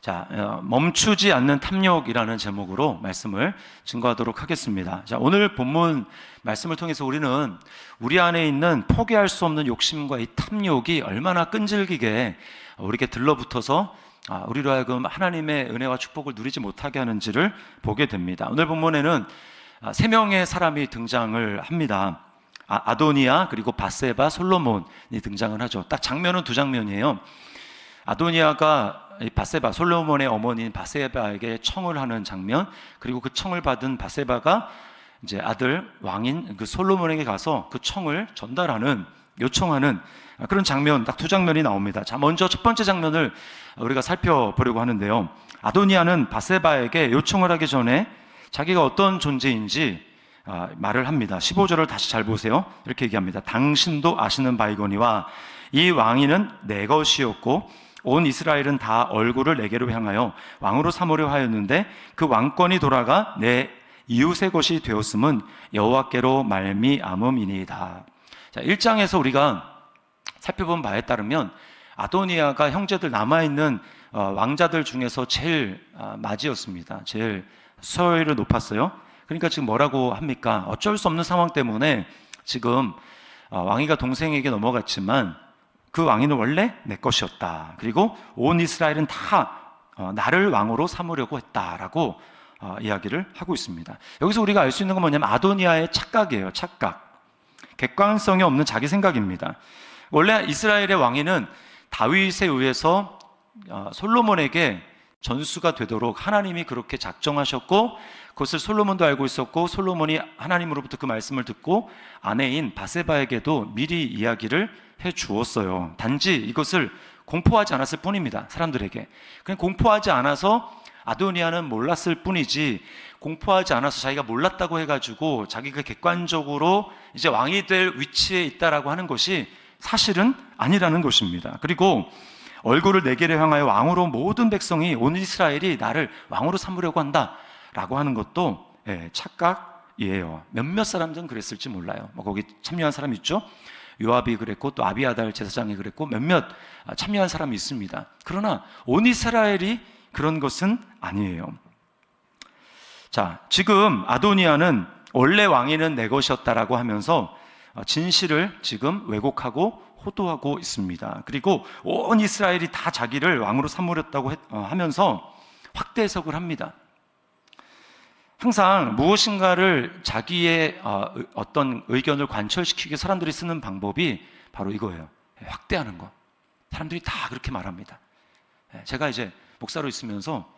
자, 멈추지 않는 탐욕이라는 제목으로 말씀을 증거하도록 하겠습니다. 자, 오늘 본문 말씀을 통해서 우리는 우리 안에 있는 포기할 수 없는 욕심과 이 탐욕이 얼마나 끈질기게 우리에게 들러붙어서 우리로 하여금 하나님의 은혜와 축복을 누리지 못하게 하는지를 보게 됩니다. 오늘 본문에는 세 명의 사람이 등장을 합니다. 아도니아, 그리고 밧세바, 솔로몬이 등장을 하죠. 딱 장면은 두 장면이에요. 아도니아가 밧세바, 솔로몬의 어머니인 밧세바에게 청을 하는 장면, 그리고 그 청을 받은 밧세바가 이제 아들 왕인 그 솔로몬에게 가서 그 청을 전달하는, 요청하는 그런 장면, 딱 두 장면이 나옵니다. 자, 먼저 첫 번째 장면을 우리가 살펴보려고 하는데요. 아도니아는 밧세바에게 요청을 하기 전에 자기가 어떤 존재인지 말을 합니다. 15절을 다시 잘 보세요. 이렇게 얘기합니다. 당신도 아시는 바이거니와 이 왕위는 내 것이었고 온 이스라엘은 다 얼굴을 내게로 향하여 왕으로 삼으려 하였는데 그 왕권이 돌아가 내 이웃의 것이 되었음은 여호와께로 말미암음이니이다. 자, 1장에서 우리가 살펴본 바에 따르면 아도니아가 형제들 남아있는 왕자들 중에서 제일 맞이였습니다. 제일 서열이 높았어요. 그러니까 지금 뭐라고 합니까? 어쩔 수 없는 상황 때문에 지금 왕위가 동생에게 넘어갔지만 그 왕위는 원래 내 것이었다. 그리고 온 이스라엘은 다 나를 왕으로 삼으려고 했다라고 이야기를 하고 있습니다. 여기서 우리가 알 수 있는 건 뭐냐면 아도니아의 착각이에요. 착각. 객관성이 없는 자기 생각입니다. 원래 이스라엘의 왕위는 다윗에 의해서 솔로몬에게 전수가 되도록 하나님이 그렇게 작정하셨고, 그것을 솔로몬도 알고 있었고, 솔로몬이 하나님으로부터 그 말씀을 듣고 아내인 밧세바에게도 미리 이야기를 해 주었어요. 단지 이것을 공포하지 않았을 뿐입니다. 사람들에게 그냥 공포하지 않아서 아도니아는 몰랐을 뿐이지, 공포하지 않아서 자기가 몰랐다고 해가지고 자기가 객관적으로 이제 왕이 될 위치에 있다라고 하는 것이 사실은 아니라는 것입니다. 그리고 얼굴을 내게로 향하여 왕으로 모든 백성이, 온 이스라엘이 나를 왕으로 삼으려고 한다라고 하는 것도 착각이에요. 몇몇 사람들은 그랬을지 몰라요. 거기 참여한 사람 있죠? 요압이 그랬고 또 아비아달 제사장이 그랬고 몇몇 참여한 사람이 있습니다. 그러나 온 이스라엘이 그런 것은 아니에요. 자, 지금 아도니아는 원래 왕위는 내 것이었다라고 하면서 진실을 지금 왜곡하고 호도하고 있습니다. 그리고 온 이스라엘이 다 자기를 왕으로 삼으렸다고 하면서 확대 해석을 합니다. 항상 무엇인가를 자기의 어떤 의견을 관철시키기 위해 사람들이 쓰는 방법이 바로 이거예요. 확대하는 거. 사람들이 다 그렇게 말합니다. 제가 이제 목사로 있으면서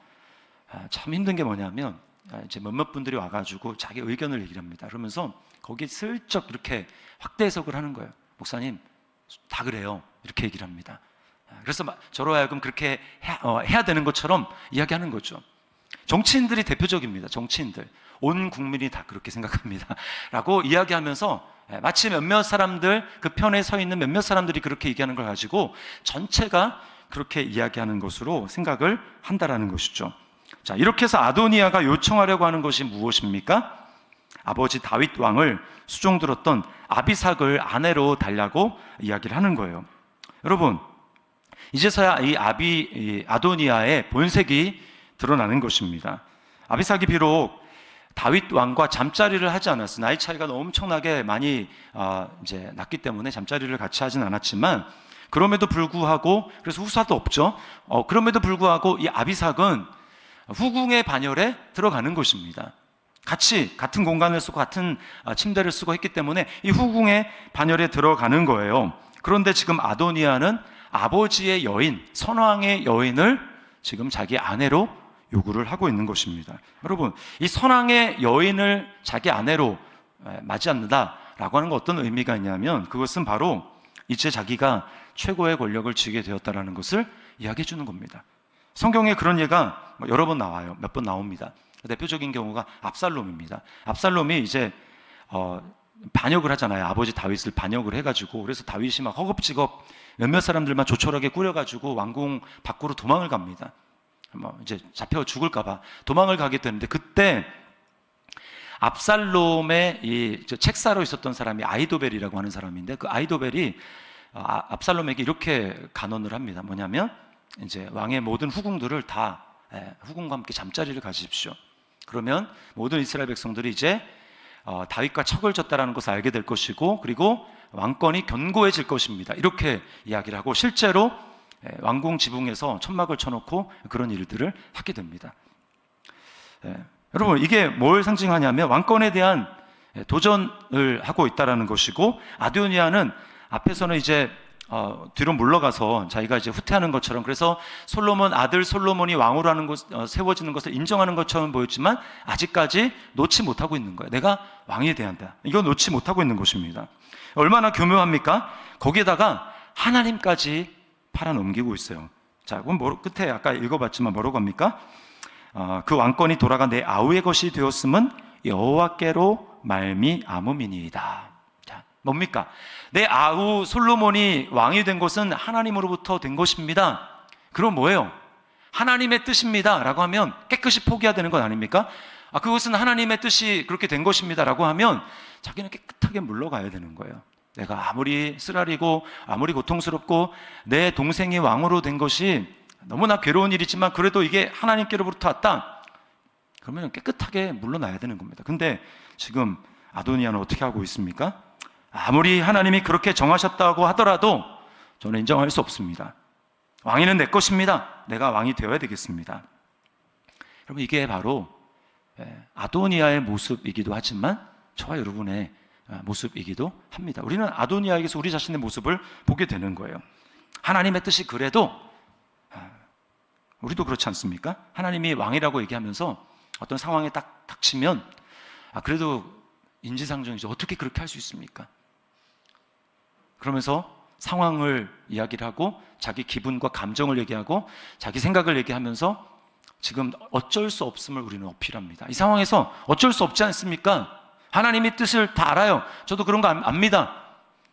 참 힘든 게 뭐냐면 이제 몇몇 분들이 와가지고 자기 의견을 얘기를 합니다. 그러면서 거기에 슬쩍 이렇게 확대 해석을 하는 거예요. 목사님, 다 그래요. 이렇게 얘기를 합니다. 그래서 저로 하여금 그렇게 해야 되는 것처럼 이야기하는 거죠. 정치인들이 대표적입니다. 정치인들. 온 국민이 다 그렇게 생각합니다. 라고 이야기하면서 마치 몇몇 사람들, 그 편에 서 있는 몇몇 사람들이 그렇게 얘기하는 걸 가지고 전체가 그렇게 이야기하는 것으로 생각을 한다라는 것이죠. 자, 이렇게 해서 아도니아가 요청하려고 하는 것이 무엇입니까? 아버지 다윗 왕을 수종들었던 아비삭을 아내로 달라고 이야기를 하는 거예요. 여러분, 이제서야 이 아도니아의 본색이 드러나는 것입니다. 아비삭이 비록 다윗 왕과 잠자리를 하지 않았어요. 나이 차이가 엄청나게 많이 이제 났기 때문에 잠자리를 같이 하진 않았지만, 그럼에도 불구하고, 그래서 후사도 없죠. 그럼에도 불구하고 이 아비삭은 후궁의 반열에 들어가는 것입니다. 같은 공간을 쓰고 같은 침대를 쓰고 했기 때문에 이 후궁의 반열에 들어가는 거예요. 그런데 지금 아도니아는 아버지의 여인, 선왕의 여인을 지금 자기 아내로 요구를 하고 있는 것입니다. 여러분, 이 선왕의 여인을 자기 아내로 맞이한다라고 하는 건 어떤 의미가 있냐면, 그것은 바로 이제 자기가 최고의 권력을 쥐게 되었다라는 것을 이야기해 주는 겁니다. 성경에 그런 예가 여러 번 나와요. 몇 번 나옵니다. 대표적인 경우가 압살롬입니다. 압살롬이 이제 반역을 하잖아요. 아버지 다윗을 반역을 해가지고, 그래서 다윗이 막 허겁지겁 몇몇 사람들만 조촐하게 꾸려가지고 왕궁 밖으로 도망을 갑니다. 이제 잡혀 죽을까봐 도망을 가게 되는데, 그때 압살롬의 이 책사로 있었던 사람이 아히도벨이라고 하는 사람인데, 그 아히도벨이 압살롬에게 이렇게 간언을 합니다. 뭐냐면 이제 왕의 모든 후궁들을 다 후궁과 함께 잠자리를 가지십시오. 그러면 모든 이스라엘 백성들이 이제 다윗과 척을 졌다라는 것을 알게 될 것이고, 그리고 왕권이 견고해질 것입니다. 이렇게 이야기를 하고 실제로 왕궁 지붕에서 천막을 쳐놓고 그런 일들을 하게 됩니다. 여러분, 이게 뭘 상징하냐면 왕권에 대한 도전을 하고 있다라는 것이고, 아도니아는 앞에서는 이제 뒤로 물러가서 자기가 이제 후퇴하는 것처럼, 그래서 솔로몬 아들 솔로몬이 왕으로 하는 것, 세워지는 것을 인정하는 것처럼 보였지만 아직까지 놓지 못하고 있는 거예요. 내가 왕이 돼야 한다. 이거 놓지 못하고 있는 것입니다. 얼마나 교묘합니까? 거기에다가 하나님까지 팔아넘기고 있어요. 자, 그럼 끝에 아까 읽어봤지만 뭐라고 합니까? 그 왕권이 돌아가 내 아우의 것이 되었음은 여호와께로 말미암음이니이다. 자, 뭡니까? 내 아우 솔로몬이 왕이 된 것은 하나님으로부터 된 것입니다. 그럼 뭐예요? 하나님의 뜻입니다 라고 하면 깨끗이 포기해야 되는 건 아닙니까? 그것은 하나님의 뜻이 그렇게 된 것입니다 라고 하면 자기는 깨끗하게 물러가야 되는 거예요. 내가 아무리 쓰라리고 아무리 고통스럽고 내 동생이 왕으로 된 것이 너무나 괴로운 일이지만 그래도 이게 하나님께로부터 왔다, 그러면 깨끗하게 물러나야 되는 겁니다. 근데 지금 아도니아는 어떻게 하고 있습니까? 아무리 하나님이 그렇게 정하셨다고 하더라도 저는 인정할 수 없습니다. 왕위는 내 것입니다. 내가 왕이 되어야 되겠습니다. 여러분, 이게 바로 아도니아의 모습이기도 하지만 저와 여러분의 모습이기도 합니다. 우리는 아도니아에게서 우리 자신의 모습을 보게 되는 거예요. 하나님의 뜻이 그래도 우리도 그렇지 않습니까? 하나님이 왕이라고 얘기하면서 어떤 상황에 딱 닥치면 그래도 인지상정이죠. 어떻게 그렇게 할 수 있습니까? 그러면서 상황을 이야기를 하고 자기 기분과 감정을 얘기하고 자기 생각을 얘기하면서 지금 어쩔 수 없음을 우리는 어필합니다. 이 상황에서 어쩔 수 없지 않습니까? 하나님의 뜻을 다 알아요. 저도 그런 거 압니다.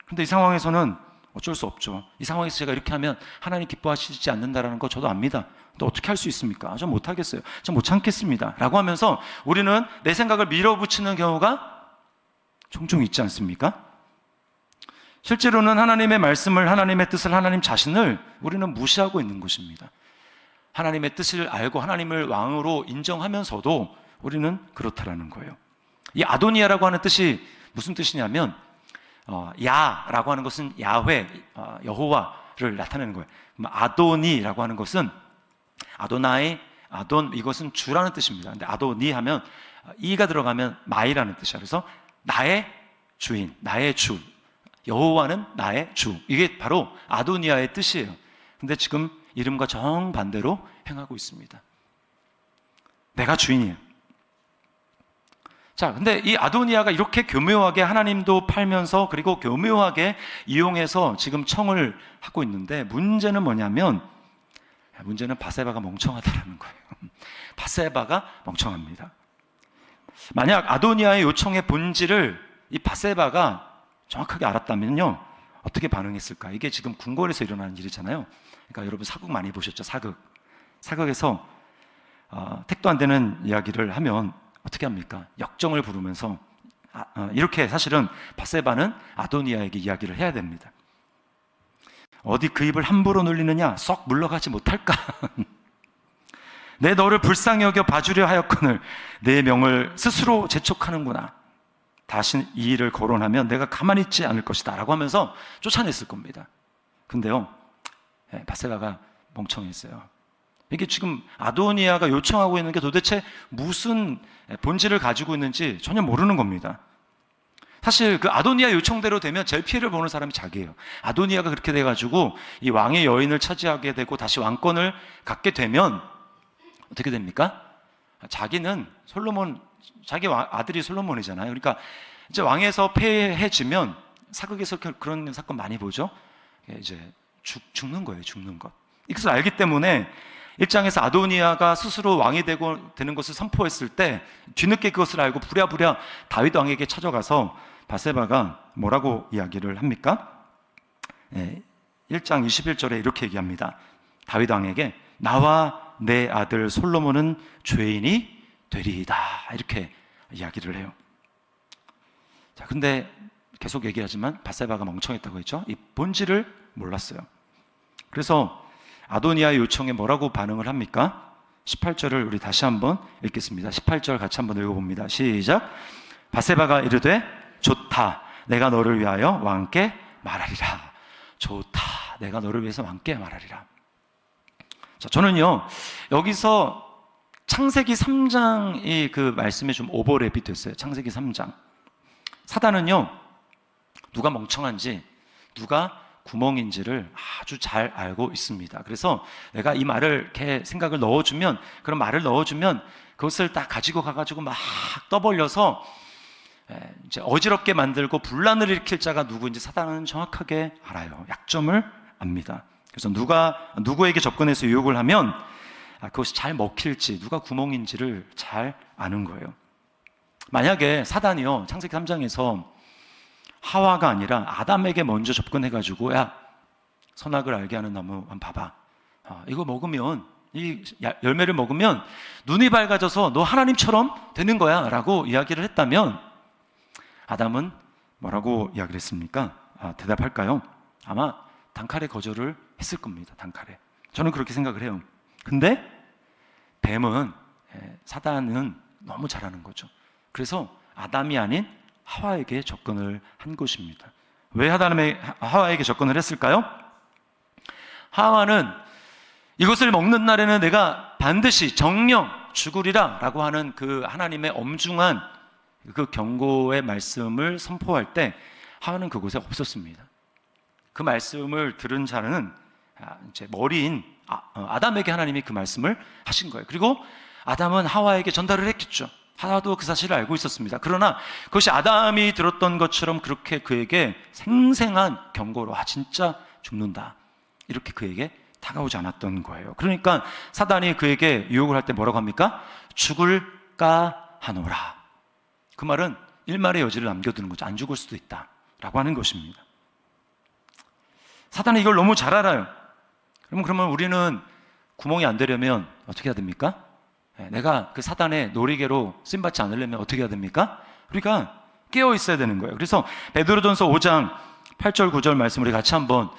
그런데 이 상황에서는 어쩔 수 없죠. 이 상황에서 제가 이렇게 하면 하나님 기뻐하시지 않는다라는 거 저도 압니다. 또 어떻게 할 수 있습니까? 전 못하겠어요. 전 못 참겠습니다 라고 하면서 우리는 내 생각을 밀어붙이는 경우가 종종 있지 않습니까? 실제로는 하나님의 말씀을, 하나님의 뜻을, 하나님 자신을 우리는 무시하고 있는 것입니다. 하나님의 뜻을 알고 하나님을 왕으로 인정하면서도 우리는 그렇다라는 거예요. 이 아도니아라고 하는 뜻이 무슨 뜻이냐면 야라고 하는 것은 야훼, 여호와를 나타내는 거예요. 아도니라고 하는 것은 아도나이, 이것은 주라는 뜻입니다. 근데 아도니 하면 이가 들어가면 마이라는 뜻이야. 그래서 나의 주인, 나의 주, 여호와는 나의 주, 이게 바로 아도니아의 뜻이에요. 근데 지금 이름과 정반대로 행하고 있습니다. 내가 주인이에요. 자, 근데 이 아도니아가 이렇게 교묘하게 하나님도 팔면서 그리고 교묘하게 이용해서 지금 청을 하고 있는데, 문제는 뭐냐면, 문제는 바세바가 멍청하다라는 거예요. 바세바가 멍청합니다. 만약 아도니아의 요청의 본질을 이 바세바가 정확하게 알았다면요, 어떻게 반응했을까? 이게 지금 궁궐에서 일어나는 일이잖아요. 그러니까 여러분 사극 많이 보셨죠? 사극에서 택도 안 되는 이야기를 하면 어떻게 합니까? 역정을 부르면서 이렇게 사실은 바세바는 아도니아에게 이야기를 해야 됩니다. 어디 그 입을 함부로 놀리느냐? 썩 물러가지 못할까? 내 너를 불쌍히 여겨 봐주려 하였거늘 내 명을 스스로 재촉하는구나. 다시 이 일을 거론하면 내가 가만히 있지 않을 것이다 라고 하면서 쫓아냈을 겁니다. 근데요, 바세바가 멍청했어요. 이게 지금 아도니아가 요청하고 있는 게 도대체 무슨 본질을 가지고 있는지 전혀 모르는 겁니다. 사실 그 아도니아 요청대로 되면 제일 피해를 보는 사람이 자기예요. 아도니아가 그렇게 돼가지고 이 왕의 여인을 차지하게 되고 다시 왕권을 갖게 되면 어떻게 됩니까? 자기는 자기 아들이 솔로몬이잖아요. 그러니까 이제 왕에서 패해지면 사극에서 그런 사건 많이 보죠. 이제 죽는 거예요, 죽는 것. 이것을 알기 때문에 1장에서 아도니아가 스스로 왕이 되는 것을 선포했을 때 뒤늦게 그것을 알고 부랴부랴 다윗 왕에게 찾아가서 바세바가 뭐라고 이야기를 합니까? 1장 21절에 이렇게 얘기합니다. 다윗 왕에게 나와 내 아들 솔로몬은 죄인이 되리이다, 이렇게 이야기를 해요. 자, 근데 계속 얘기하지만 바세바가 멍청했다고 했죠. 이 본질을 몰랐어요. 그래서 아도니아의 요청에 뭐라고 반응을 합니까? 18절을 우리 다시 한번 읽겠습니다. 18절 같이 한번 읽어봅니다. 시작. 바세바가 이르되 좋다, 내가 너를 위하여 왕께 말하리라. 좋다, 내가 너를 위해서 왕께 말하리라. 자, 저는요 여기서 창세기 3장의 그 말씀에 좀 오버랩이 됐어요. 창세기 3장. 사단은요 누가 멍청한지, 누가 구멍인지를 아주 잘 알고 있습니다. 그래서 내가 이 말을 이렇게 생각을 넣어주면, 그런 말을 넣어주면 그것을 딱 가지고 가가지고 막 떠벌려서 이제 어지럽게 만들고 분란을 일으킬 자가 누구인지 사단은 정확하게 알아요. 약점을 압니다. 그래서 누구에게 접근해서 유혹을 하면 그것이 잘 먹힐지, 누가 구멍인지를 잘 아는 거예요. 만약에 사단이요 창세기 3장에서 하와가 아니라 아담에게 먼저 접근해가지고, 야, 선악을 알게 하는 나무 한번 봐봐, 이거 먹으면, 이 열매를 먹으면 눈이 밝아져서 너 하나님처럼 되는 거야 라고 이야기를 했다면 아담은 뭐라고 이야기를 했습니까? 대답할까요? 아마 단칼에 거절을 했을 겁니다. 단칼에. 저는 그렇게 생각을 해요. 근데 뱀은, 사단은 너무 잘하는 거죠. 그래서 아담이 아닌 하와에게 접근을 한 것입니다. 왜 하와에게 접근을 했을까요? 하와는 이것을 먹는 날에는 내가 반드시 정령 죽으리라 라고 하는 그 하나님의 엄중한 그 경고의 말씀을 선포할 때 하와는 그곳에 없었습니다. 그 말씀을 들은 자는 이제 머리인 아담에게 하나님이 그 말씀을 하신 거예요. 그리고 아담은 하와에게 전달을 했겠죠. 하와도 그 사실을 알고 있었습니다. 그러나 그것이 아담이 들었던 것처럼 그렇게 그에게 생생한 경고로 진짜 죽는다, 이렇게 그에게 다가오지 않았던 거예요. 그러니까 사단이 그에게 유혹을 할 때 뭐라고 합니까? 죽을까 하노라. 그 말은 일말의 여지를 남겨두는 거죠. 안 죽을 수도 있다 라고 하는 것입니다. 사단이 이걸 너무 잘 알아요. 그러면 우리는 구멍이 안 되려면 어떻게 해야 됩니까? 내가 그 사단의 놀이개로 쓰임받지 않으려면 어떻게 해야 됩니까? 우리가 깨어 있어야 되는 거예요. 그래서 베드로전서 5장 8절 9절 말씀 우리 같이 한번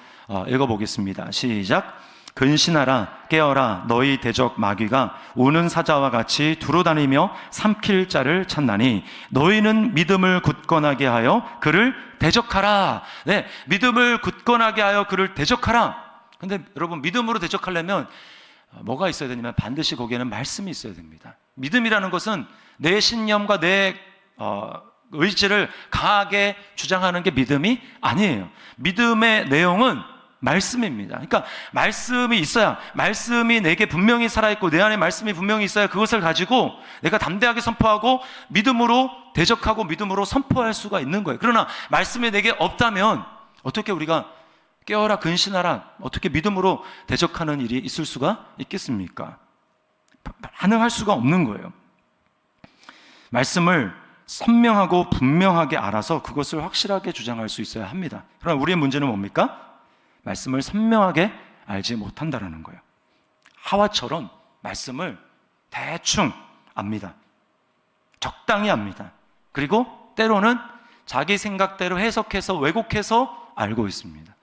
읽어보겠습니다. 시작. 근신하라, 깨어라, 너희 대적 마귀가 우는 사자와 같이 두루다니며 삼킬 자를 찾나니 너희는 믿음을 굳건하게 하여 그를 대적하라. 네, 믿음을 굳건하게 하여 그를 대적하라. 근데 여러분, 믿음으로 대적하려면 뭐가 있어야 되냐면 반드시 거기에는 말씀이 있어야 됩니다. 믿음이라는 것은 내 신념과 내 의지를 강하게 주장하는 게 믿음이 아니에요. 믿음의 내용은 말씀입니다. 그러니까 말씀이 있어야, 말씀이 내게 분명히 살아있고 내 안에 말씀이 분명히 있어야 그것을 가지고 내가 담대하게 선포하고 믿음으로 대적하고 믿음으로 선포할 수가 있는 거예요. 그러나 말씀이 내게 없다면 어떻게 우리가 깨어라, 근신하라, 어떻게 믿음으로 대적하는 일이 있을 수가 있겠습니까? 반응할 수가 없는 거예요. 말씀을 선명하고 분명하게 알아서 그것을 확실하게 주장할 수 있어야 합니다. 그러나 우리의 문제는 뭡니까? 말씀을 선명하게 알지 못한다는 거예요. 하와처럼 말씀을 대충 압니다. 적당히 압니다. 그리고 때로는 자기 생각대로 해석해서 왜곡해서 알고 있습니다.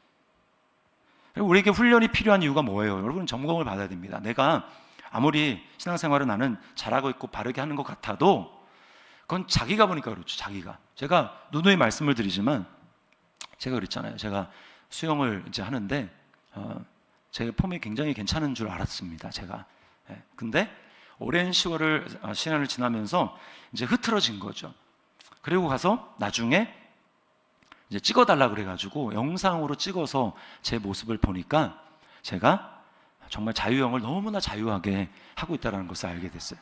우리에게 훈련이 필요한 이유가 뭐예요? 여러분, 점검을 받아야 됩니다. 내가 아무리 신앙생활을 나는 잘하고 있고 바르게 하는 것 같아도 그건 자기가 보니까 그렇죠. 자기가. 제가 누누이 말씀을 드리지만 제가 그랬잖아요. 제가 수영을 이제 하는데 제 폼이 굉장히 괜찮은 줄 알았습니다. 제가. 근데 오랜 시간을 지나면서 이제 흐트러진 거죠. 그리고 가서 나중에 이제 찍어달라 그래가지고 영상으로 찍어서 제 모습을 보니까 제가 정말 자유형을 너무나 자유하게 하고 있다는 것을 알게 됐어요.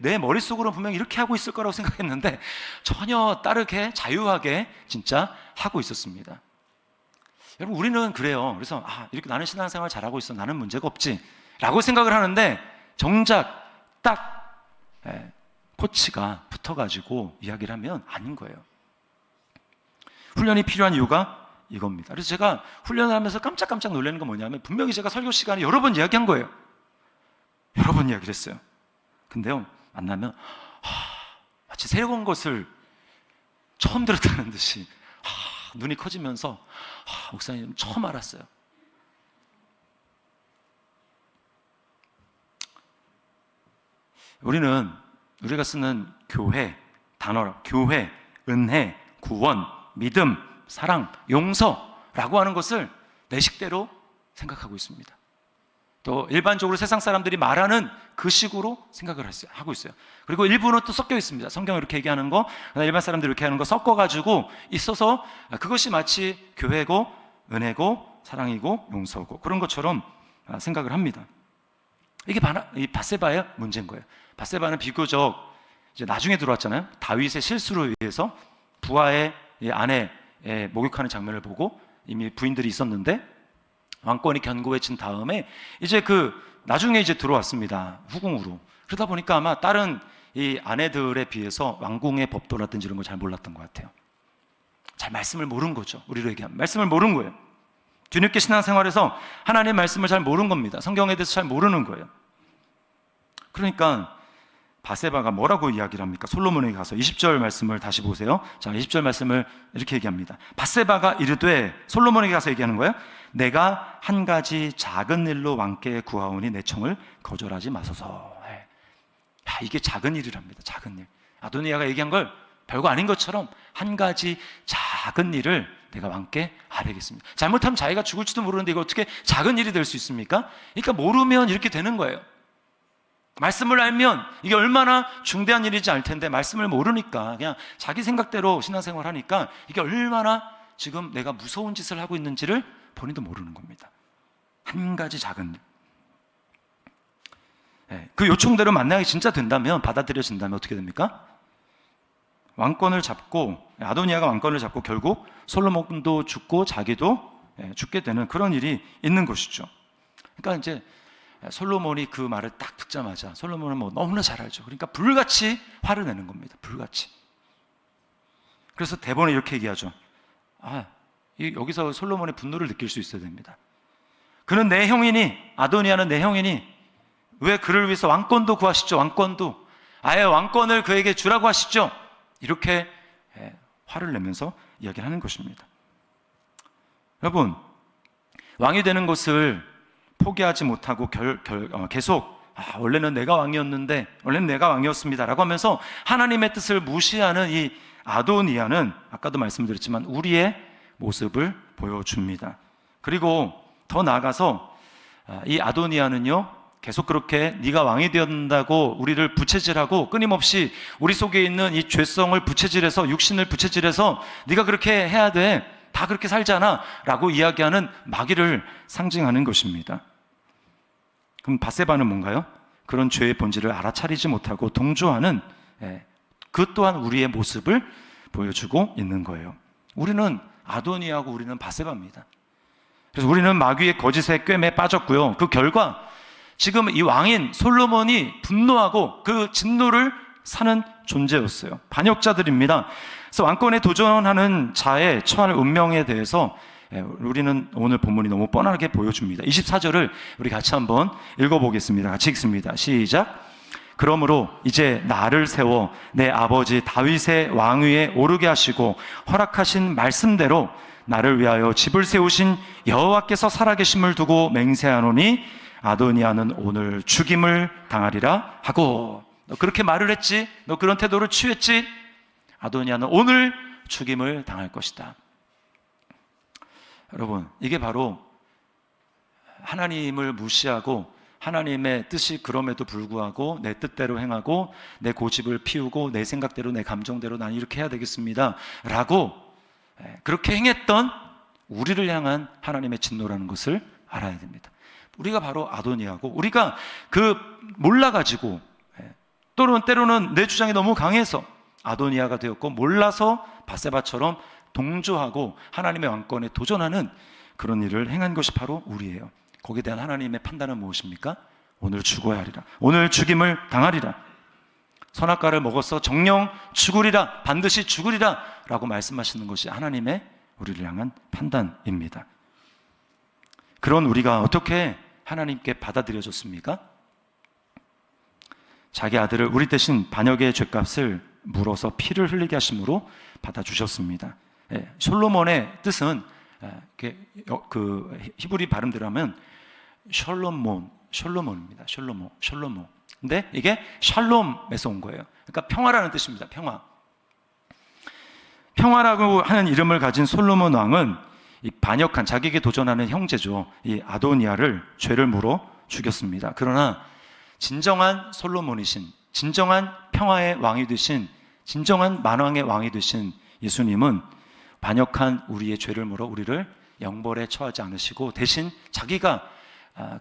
내 머릿속으로는 분명히 이렇게 하고 있을 거라고 생각했는데 전혀 다르게 자유하게 진짜 하고 있었습니다. 여러분, 우리는 그래요. 그래서 이렇게 나는 신앙생활 잘하고 있어, 나는 문제가 없지 라고 생각을 하는데 정작 딱 코치가 붙어가지고 이야기를 하면 아닌 거예요. 훈련이 필요한 이유가 이겁니다. 그래서 제가 훈련을 하면서 깜짝깜짝 놀라는 건 뭐냐면 분명히 제가 설교 시간에 여러 번 이야기한 거예요. 여러 번 이야기를 했어요. 근데요, 만나면 마치 새로운 것을 처음 들었다는 듯이 눈이 커지면서 목사님 처음 알았어요. 우리가 쓰는 교회 단어로 교회, 은혜, 구원, 믿음, 사랑, 용서라고 하는 것을 내 식대로 생각하고 있습니다. 또 일반적으로 세상 사람들이 말하는 그 식으로 생각을 하고 있어요. 그리고 일부는 또 섞여 있습니다. 성경이 이렇게 얘기하는 거, 일반 사람들이 이렇게 하는 거 섞어가지고 있어서 그것이 마치 교회고 은혜고 사랑이고 용서고 그런 것처럼 생각을 합니다. 이게 이 밧세바의 문제인 거예요. 밧세바는 비교적 이제 나중에 들어왔잖아요. 다윗의 실수로 의해서 부하의 아내 목욕하는 장면을 보고 이미 부인들이 있었는데 왕권이 견고해진 다음에 이제 나중에 이제 들어왔습니다. 후궁으로. 그러다 보니까 아마 다른 이 아내들에 비해서 왕궁의 법도라든지 이런 걸 잘 몰랐던 것 같아요. 잘 말씀을 모른 거죠. 우리로 얘기하면 말씀을 모른 거예요. 뒤늦게 신앙생활에서 하나님의 말씀을 잘 모른 겁니다. 성경에 대해서 잘 모르는 거예요. 그러니까 밧세바가 뭐라고 이야기를 합니까? 솔로몬에게 가서 20절 말씀을 다시 보세요. 자, 20절 말씀을 이렇게 얘기합니다. 밧세바가 이르되, 솔로몬에게 가서 얘기하는 거예요. 내가 한 가지 작은 일로 왕께 구하오니 내 청을 거절하지 마소서. 이게 작은 일이랍니다. 작은 일. 아도니아가 얘기한 걸 별거 아닌 것처럼 한 가지 작은 일을 내가 왕께 아뢰겠습니다. 잘못하면 자기가 죽을지도 모르는데 이거 어떻게 작은 일이 될 수 있습니까? 그러니까 모르면 이렇게 되는 거예요. 말씀을 알면 이게 얼마나 중대한 일이지 알 텐데 말씀을 모르니까 그냥 자기 생각대로 신앙생활 하니까 이게 얼마나 지금 내가 무서운 짓을 하고 있는지를 본인도 모르는 겁니다. 한 가지 작은 일. 그 요청대로 만약에 진짜 된다면, 받아들여진다면 어떻게 됩니까? 왕권을 잡고, 아도니아가 왕권을 잡고 결국 솔로몬도 죽고 자기도 죽게 되는 그런 일이 있는 것이죠. 그러니까 이제 솔로몬이 그 말을 딱 듣자마자, 솔로몬은 뭐 너무나 잘 알죠. 그러니까 불같이 화를 내는 겁니다. 불같이. 그래서 대본에 이렇게 얘기하죠. 여기서 솔로몬의 분노를 느낄 수 있어야 됩니다. 그는 내 형이니, 아도니아는 내 형이니 왜 그를 위해서 왕권도 구하시죠? 왕권도 아예 왕권을 그에게 주라고 하시죠? 이렇게 화를 내면서 이야기를 하는 것입니다. 여러분, 왕이 되는 것을 포기하지 못하고 계속 원래는 내가 왕이었는데, 원래는 내가 왕이었습니다 라고 하면서 하나님의 뜻을 무시하는 이 아도니아는 아까도 말씀드렸지만 우리의 모습을 보여줍니다. 그리고 더 나아가서 이 아도니아는요, 계속 그렇게 네가 왕이 되었다고 우리를 부채질하고 끊임없이 우리 속에 있는 이 죄성을 부채질해서, 육신을 부채질해서 네가 그렇게 해야 돼, 다 그렇게 살잖아 라고 이야기하는 마귀를 상징하는 것입니다. 그럼 밧세바는 뭔가요? 그런 죄의 본질을 알아차리지 못하고 동조하는 그 또한 우리의 모습을 보여주고 있는 거예요. 우리는 아도니아하고 우리는 밧세바입니다. 그래서 우리는 마귀의 거짓의 꿰매에 빠졌고요. 그 결과 지금 이 왕인 솔로몬이 분노하고 그 진노를 사는 존재였어요. 반역자들입니다. 그래서 왕권에 도전하는 자의 처할 운명에 대해서 우리는 오늘 본문이 너무 뻔하게 보여줍니다. 24절을 우리 같이 한번 읽어보겠습니다. 같이 읽습니다. 시작. 그러므로 이제 나를 세워 내 아버지 다윗의 왕위에 오르게 하시고 허락하신 말씀대로 나를 위하여 집을 세우신 여호와께서 살아계심을 두고 맹세하노니 아도니아는 오늘 죽임을 당하리라 하고. 너 그렇게 말을 했지? 너 그런 태도를 취했지? 아도니아는 오늘 죽임을 당할 것이다. 여러분, 이게 바로 하나님을 무시하고 하나님의 뜻이 그럼에도 불구하고 내 뜻대로 행하고 내 고집을 피우고 내 생각대로 내 감정대로 난 이렇게 해야 되겠습니다 라고 그렇게 행했던 우리를 향한 하나님의 진노라는 것을 알아야 됩니다. 우리가 바로 아도니아고, 우리가 몰라가지고 때로는 내 주장이 너무 강해서 아도니아가 되었고, 몰라서 밧세바처럼 동조하고 하나님의 왕권에 도전하는 그런 일을 행한 것이 바로 우리예요. 거기에 대한 하나님의 판단은 무엇입니까? 오늘 죽어야 하리라. 오늘 죽임을 당하리라. 선악과를 먹어서 정령 죽으리라. 반드시 죽으리라 라고 말씀하시는 것이 하나님의 우리를 향한 판단입니다. 그런 우리가 어떻게 하나님께 받아들여졌습니까? 자기 아들을 우리 대신 반역의 죄값을 물어서 피를 흘리게 하심으로 받아주셨습니다. 솔로몬의 뜻은 그 히브리 발음대로 하면 셜로몬입니다. 셜로모. 근데 이게 샬롬에서 온 거예요. 그러니까 평화라는 뜻입니다. 평화라고 하는 이름을 가진 솔로몬 왕은 이 반역한 자기에게 도전하는 형제죠, 이 아도니아를 죄를 물어 죽였습니다. 그러나 진정한 솔로몬이신, 진정한 평화의 왕이 되신, 진정한 만왕의 왕이 되신 예수님은 반역한 우리의 죄를 물어 우리를 영벌에 처하지 않으시고 대신 자기가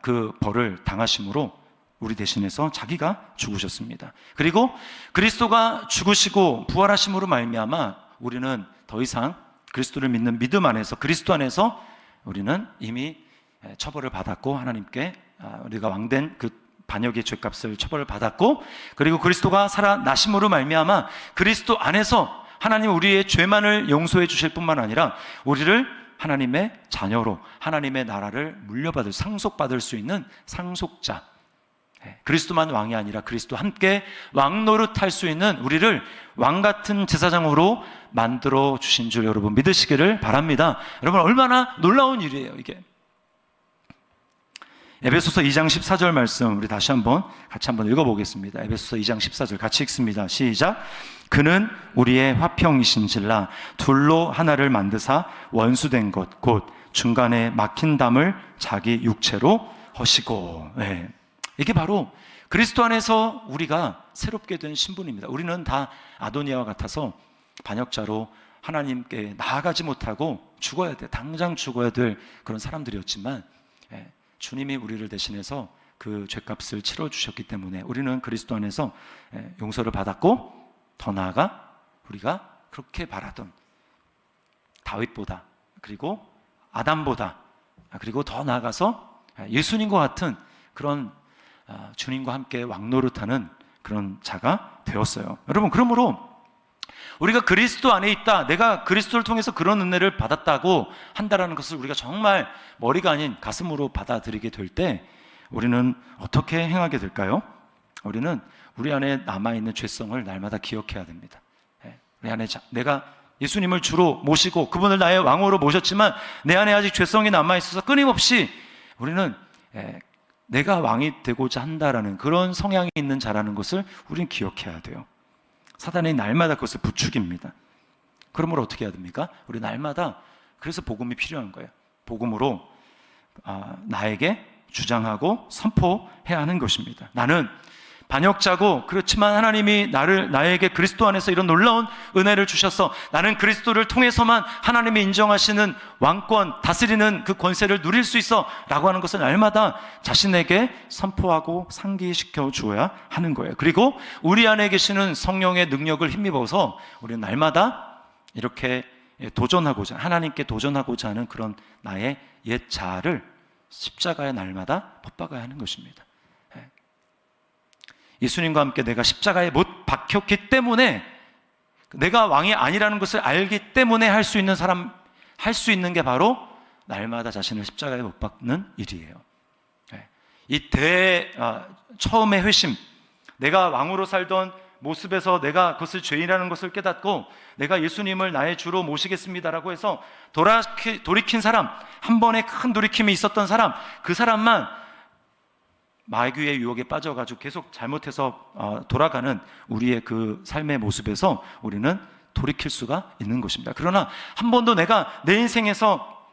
그 벌을 당하심으로 우리 대신해서 자기가 죽으셨습니다. 그리고 그리스도가 죽으시고 부활하심으로 말미암아 우리는 더 이상 그리스도를 믿는 믿음 안에서, 그리스도 안에서 우리는 이미 처벌을 받았고, 하나님께 우리가 왕된 그 반역의 죄값을 처벌을 받았고, 그리고 그리스도가 살아나심으로 말미암아 그리스도 안에서 하나님 우리의 죄만을 용서해 주실 뿐만 아니라 우리를 하나님의 자녀로 하나님의 나라를 물려받을, 상속받을 수 있는 상속자, 그리스도만 왕이 아니라 그리스도 함께 왕노릇할 수 있는 우리를 왕같은 제사장으로 만들어 주신 줄 여러분 믿으시기를 바랍니다. 여러분, 얼마나 놀라운 일이에요 이게. 에베소서 2장 14절 말씀 우리 같이 한번 읽어보겠습니다. 에베소서 2장 14절 같이 읽습니다. 시작. 그는 우리의 화평이신질라 둘로 하나를 만드사 원수된 것 곧 중간에 막힌 담을 자기 육체로 허시고. 이게 바로 그리스도 안에서 우리가 새롭게 된 신분입니다. 우리는 다 아도니아와 같아서 반역자로 하나님께 나아가지 못하고 죽어야 돼, 당장 죽어야 될 그런 사람들이었지만 주님이 우리를 대신해서 그 죄값을 치러주셨기 때문에 우리는 그리스도 안에서 용서를 받았고, 더 나아가 우리가 그렇게 바라던 다윗보다, 그리고 아담보다, 그리고 더 나아가서 예수님과 같은 그런 주님과 함께 왕노릇하는 그런 자가 되었어요. 여러분, 그러므로 우리가 그리스도 안에 있다, 내가 그리스도를 통해서 그런 은혜를 받았다고 한다라는 것을 우리가 정말 머리가 아닌 가슴으로 받아들이게 될 때 우리는 어떻게 행하게 될까요? 우리는 우리 안에 남아있는 죄성을 날마다 기억해야 됩니다. 우리 안에 내가 예수님을 주로 모시고 그분을 나의 왕으로 모셨지만 내 안에 아직 죄성이 남아있어서 끊임없이 우리는 내가 왕이 되고자 한다라는 그런 성향이 있는 자라는 것을 우리는 기억해야 돼요. 사단이 날마다 그것을 부추깁니다. 그러므로 어떻게 해야 됩니까? 우리 날마다, 그래서 복음이 필요한 거예요. 복음으로 나에게 주장하고 선포해야 하는 것입니다. 나는 반역자고, 그렇지만 하나님이 나에게 그리스도 안에서 이런 놀라운 은혜를 주셔서 나는 그리스도를 통해서만 하나님이 인정하시는 왕권, 다스리는 그 권세를 누릴 수 있어 라고 하는 것을 날마다 자신에게 선포하고 상기시켜 주어야 하는 거예요. 그리고 우리 안에 계시는 성령의 능력을 힘입어서 우리는 날마다 이렇게 도전하고자, 하나님께 도전하고자 하는 그런 나의 옛 자아를 십자가에 날마다 못 박아야 하는 것입니다. 예수님과 함께 내가 십자가에 못 박혔기 때문에, 내가 왕이 아니라는 것을 알기 때문에 할 수 있는 게 바로 날마다 자신을 십자가에 못 박는 일이에요. 이 처음의 회심, 내가 왕으로 살던 모습에서 내가 그것을 죄인이라는 것을 깨닫고 내가 예수님을 나의 주로 모시겠습니다라고 해서 돌이킨 사람, 한 번의 큰 돌이킴이 있었던 사람, 그 사람만 마귀의 유혹에 빠져가지고 계속 잘못해서 돌아가는 우리의 그 삶의 모습에서 우리는 돌이킬 수가 있는 것입니다. 그러나 한 번도 내가 내 인생에서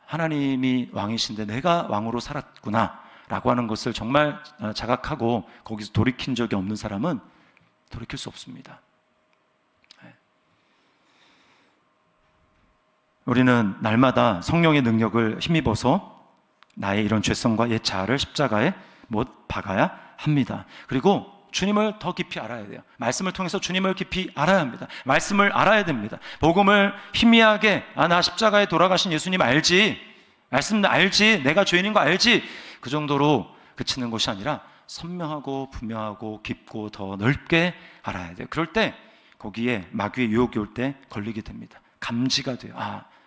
하나님이 왕이신데 내가 왕으로 살았구나 라고 하는 것을 정말 자각하고 거기서 돌이킨 적이 없는 사람은 돌이킬 수 없습니다. 우리는 날마다 성령의 능력을 힘입어서 나의 이런 죄성과 옛 자아를 십자가에 못 박아야 합니다. 그리고 주님을 더 깊이 알아야 돼요. 말씀을 통해서 주님을 깊이 알아야 합니다. 말씀을 알아야 됩니다. 복음을 희미하게 나 십자가에 돌아가신 예수님 알지, 말씀 알지, 내가 죄인인 거 알지, 그 정도로 그치는 것이 아니라 선명하고 분명하고 깊고 더 넓게 알아야 돼요. 그럴 때 거기에 마귀의 유혹이 올 때 걸리게 됩니다. 감지가 돼요.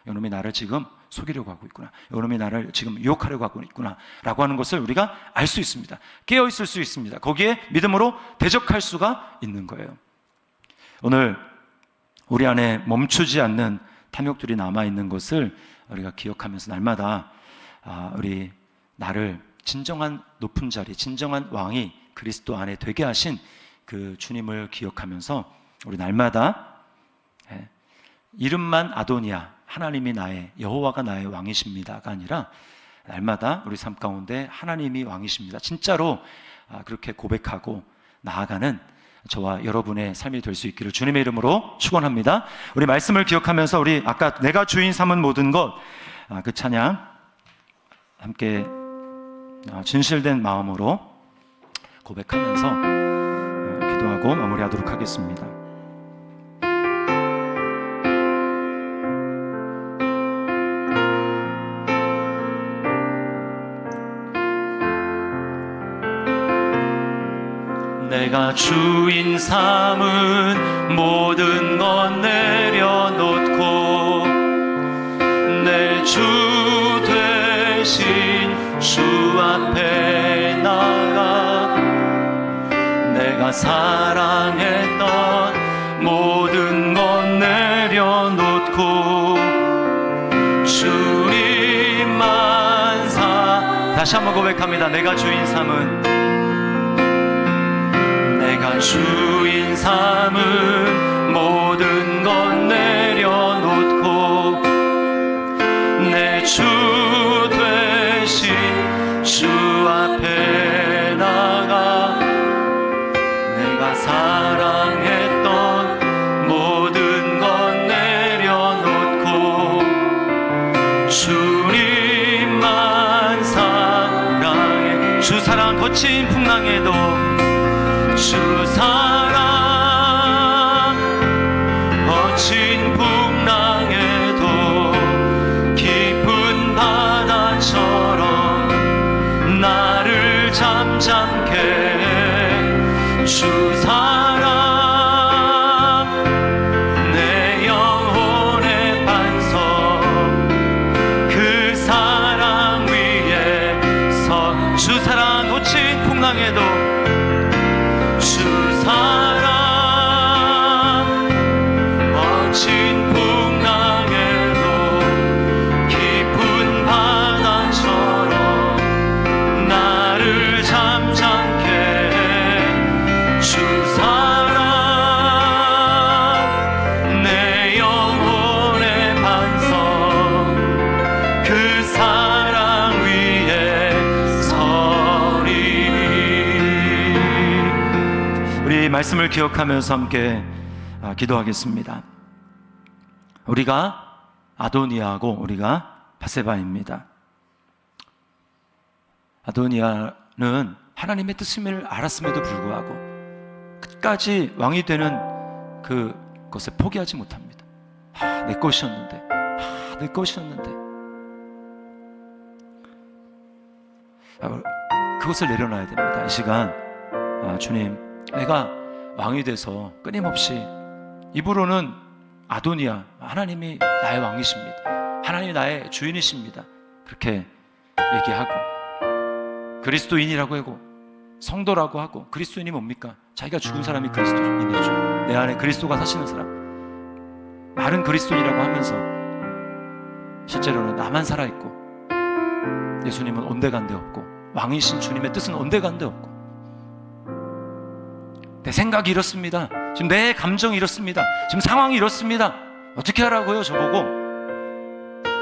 이놈이 나를 지금 속이려고 하고 있구나, 이놈이 나를 지금 유혹하려고 하고 있구나 라고 하는 것을 우리가 알 수 있습니다. 깨어있을 수 있습니다. 거기에 믿음으로 대적할 수가 있는 거예요. 오늘 우리 안에 멈추지 않는 탐욕들이 남아있는 것을 우리가 기억하면서 날마다 우리 나를 진정한 높은 자리, 진정한 왕이 그리스도 안에 되게 하신 그 주님을 기억하면서 우리 날마다 이름만 아도니아, 하나님이 나의, 여호와가 나의 왕이십니다가 아니라 날마다 우리 삶 가운데 하나님이 왕이십니다, 진짜로 그렇게 고백하고 나아가는 저와 여러분의 삶이 될 수 있기를 주님의 이름으로 축원합니다. 우리 말씀을 기억하면서 우리 아까 내가 주인 삼은 모든 것, 그 찬양 함께 진실된 마음으로 고백하면서 기도하고 마무리하도록 하겠습니다. 내가 주인 삼은 모든 것 내려놓고 내 주 되신 주 앞에 나가 내가 사랑했던 모든 것 내려놓고 주님만 다시 한번 고백합니다. 내가 주인 삼은 주인 삼은 모든 것 내려놓고 내 주 되신 주 앞에 나가 내가 사랑했던 모든 것 내려놓고 주님만 사랑해. 주 사랑 거친 풍랑에도 주 사랑 거친 풍랑에도 깊은 바다처럼 나를 잠잠케 해. 주 사랑 내 영혼의 반석 그 사랑 위에 서 주 사랑 거친 풍랑에도 주 사랑 거친 풍랑에도 깊은 바다처럼 나를 잠잠케 해. 주 사랑 내 영혼의 반석 그 사랑 위에 서리. 우리 말씀을 기억하면서 함께 기도하겠습니다. 우리가 아도니아하고 우리가 바세바입니다. 아도니아는 하나님의 뜻임을 알았음에도 불구하고 끝까지 왕이 되는 그것을 포기하지 못합니다. 내 것이었는데, 내 것이었는데. 그것을 내려놔야 됩니다. 이 시간 주님, 내가 왕이 돼서 끊임없이 입으로는 아도니아, 하나님이 나의 왕이십니다, 하나님이 나의 주인이십니다, 그렇게 얘기하고 그리스도인이라고 하고 성도라고 하고. 그리스도인이 뭡니까? 자기가 죽은 사람이 그리스도인이죠. 내 안에 그리스도가 사시는 사람. 말은 그리스도인이라고 하면서 실제로는 나만 살아있고 예수님은 온데간데 없고 왕이신 주님의 뜻은 온데간데 없고 내 생각이 이렇습니다, 지금 내 감정이 이렇습니다, 지금 상황이 이렇습니다, 어떻게 하라고요 저보고?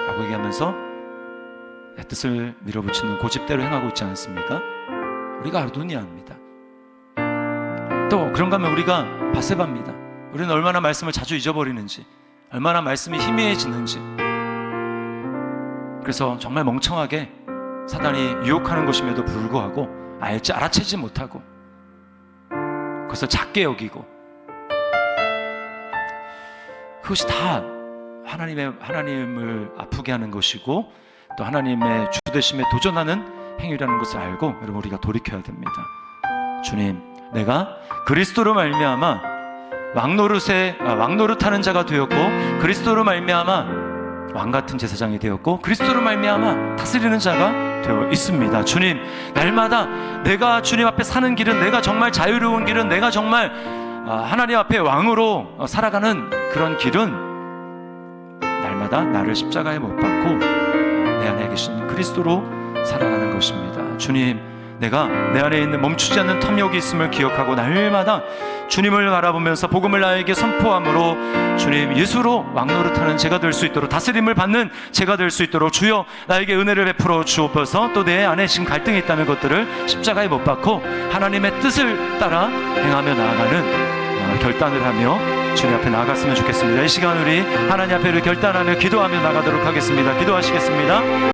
라고 얘기하면서 내 뜻을 밀어붙이는 고집대로 행하고 있지 않습니까? 우리가 아도니아입니다. 또 그런가 하면 우리가 바세바입니다. 우리는 얼마나 말씀을 자주 잊어버리는지, 얼마나 말씀이 희미해지는지. 그래서 정말 멍청하게 사단이 유혹하는 것임에도 불구하고 알아채지 못하고 그것을 작게 여기고, 그것이 다 하나님을 아프게 하는 것이고 또 하나님의 주되심에 도전하는 행위라는 것을 알고 여러분 우리가 돌이켜야 됩니다. 주님, 내가 그리스도로 말미암아 왕노릇하는 자가 되었고 그리스도로 말미암아 왕같은 제사장이 되었고 그리스도로 말미암아 다스리는 자가 되어 있습니다. 주님, 날마다 내가 주님 앞에 사는 길은, 내가 정말 자유로운 길은, 내가 정말 하나님 앞에 왕으로 살아가는 그런 길은 날마다 나를 십자가에 못 박고 내 안에 계신 그리스도로 살아가는 것입니다. 주님, 내가 내 안에 있는 멈추지 않는 탐욕이 있음을 기억하고 날마다 주님을 바라보면서 복음을 나에게 선포함으로 주님 예수로 왕노릇하는 제가 될 수 있도록, 다스림을 받는 제가 될 수 있도록 주여 나에게 은혜를 베풀어 주옵소서. 또 내 안에 지금 갈등이 있다는 것들을 십자가에 못 박고 하나님의 뜻을 따라 행하며 나아가는 결단을 하며 주님 앞에 나아갔으면 좋겠습니다. 이 시간 우리 하나님 앞에 결단하며 기도하며 나가도록 하겠습니다. 기도하시겠습니다.